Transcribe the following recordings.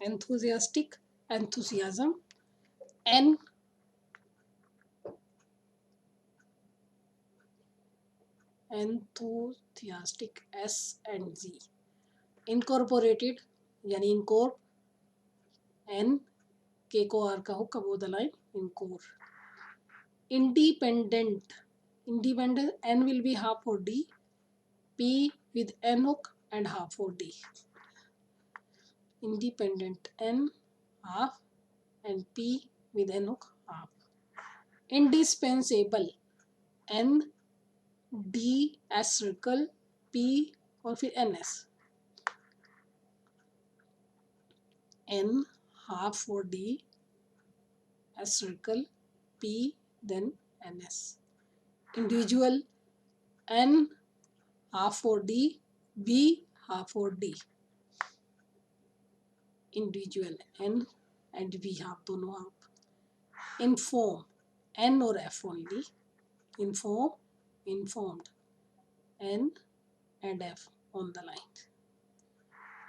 enthusiastic, enthusiasm, N, enthusiastic, S and Z. Incorporated यानी इनकोर, N, K को R का hook above the line, इनकोर. Independent, independent, N will be half for D, P with N hook and half for D. Independent, N half and P with N hook half. Indispensable, N D S circle, P और फिर NS. N half for D, S circle, P then NS. Individual, N half for D, V half for D. Individual, N and V half, दोनों half. Inform, N और F only. Inform, informed, N and F on the line.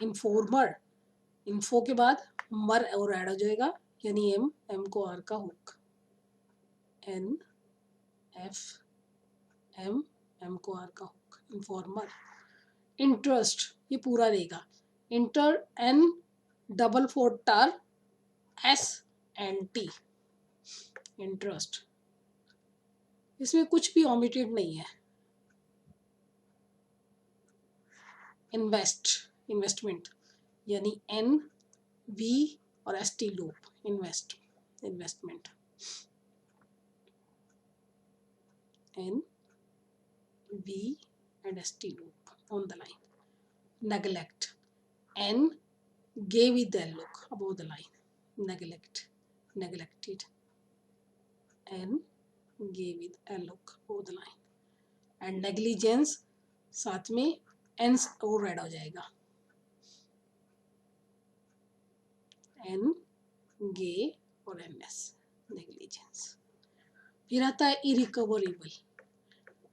Informer, info के बाद मर और add हो जाएगा यानी M, M को R का hook. N F M, M को R का हुक. Informer. Interest, ये पूरा रहेगा. Inter, N double for tar, S and T. Interest, इसमें कुछ भी omitted नहीं है. Invest, investment यानी N V और ST loop. Invest, investment. N V and ST loop on the line. Neglect, N G with the look above the line. Neglect, neglected, N G with a look above the line. And negligence, साथ में N और add हो जाएगा. N G और NS, negligence. फिर आता है irrecoverable.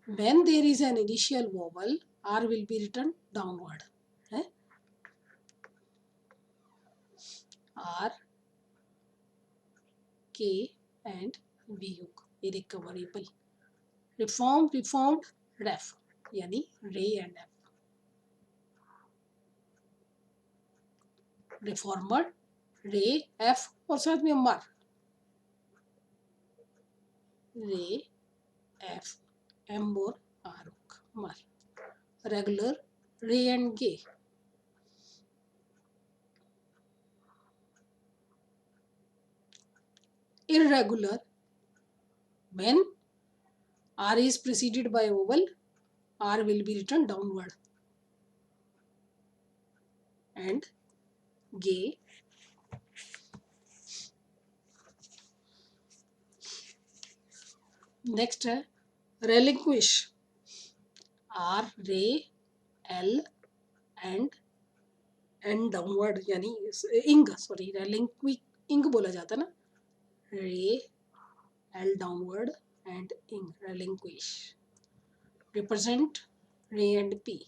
When there is an initial vowel, R will be written downward. R, K and V hook, irrecoverable. Reform, reformed, ref यानी रे and F. Reformer, रे F और साथ में मर, रे F M और R hook, मर. Regular, रे and G. Irregular, when R is preceded by vowel, R will be written downward. And G. Next है relinquish. R, रे, L and N downward यानी इंग, सॉरी relinquish इंग बोला जाता ना. रे, L downward and ing, relinquish. Represent, रे and P.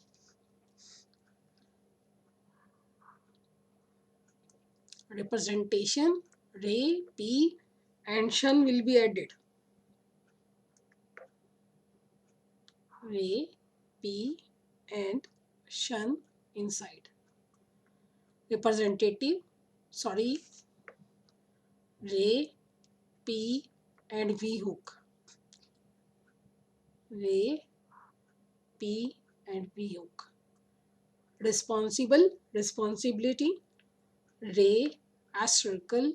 Representation, रे, P and shun will be added. Ray, P and shun inside. Representative, sorry, Ray, P and V hook. Ray, P and V hook. Responsible, responsibility, Ray, S circle,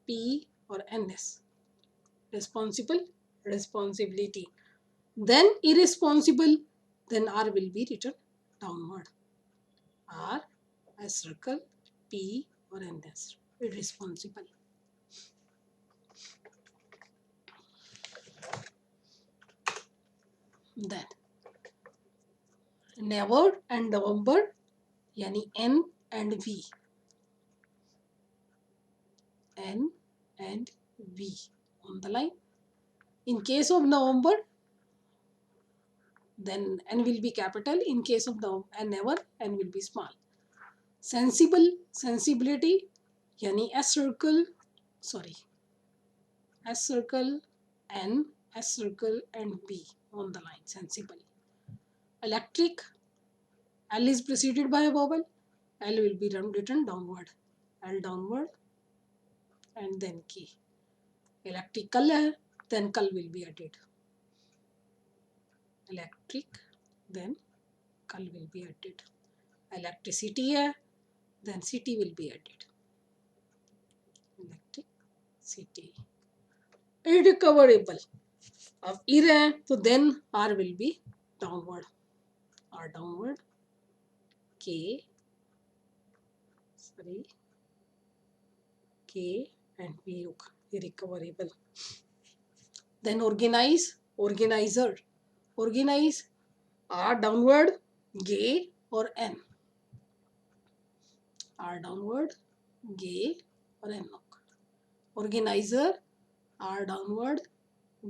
P or NS. Responsible, responsibility. Then irresponsible, then R will be written downward. R, S circle, P or NS. Irresponsible. Then never and November यानी N and V. N and V on the line. In case of November, then N will be capital. In case of never, N will be small. Sensible, sensibility यानी S circle, sorry S circle N, S circle and B on the line, sensible. Electric, L is preceded by a vowel, L will be written downward, L downward and then K. Electrical है, then kal will be added. Electric, then kal will be added. Electricity है, then city will be added. Electric city. Irrecoverable. अब ir है तो then R will be downward. R downward. K, sorry, K and V look irrecoverable. Then organize, organizer, organize R downward, G or N. R downward, G or N look. Organizer R downward,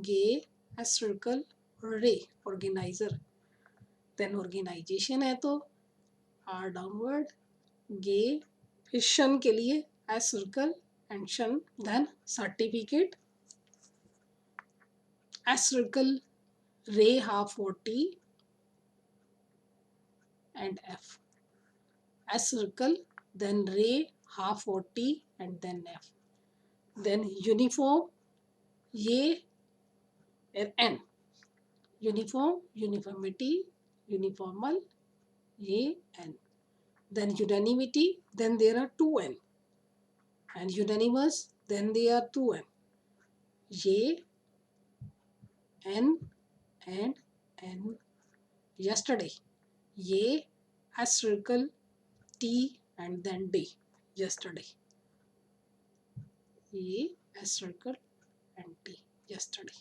G S circle रे organizer. Then organization है तो R downward, G फिर शन के लिए S circle and शन. Then certificate S circle रे half or T and F. S circle then ray half or T and then F. Then uniform ये and N. Uniform, uniformity, uniformal ये N. Then unanimity, then there are two N. And unanimous, then there are two N. ये N and N. Yesterday ये S circle T and then D. Yesterday ये S circle and T. Yesterday.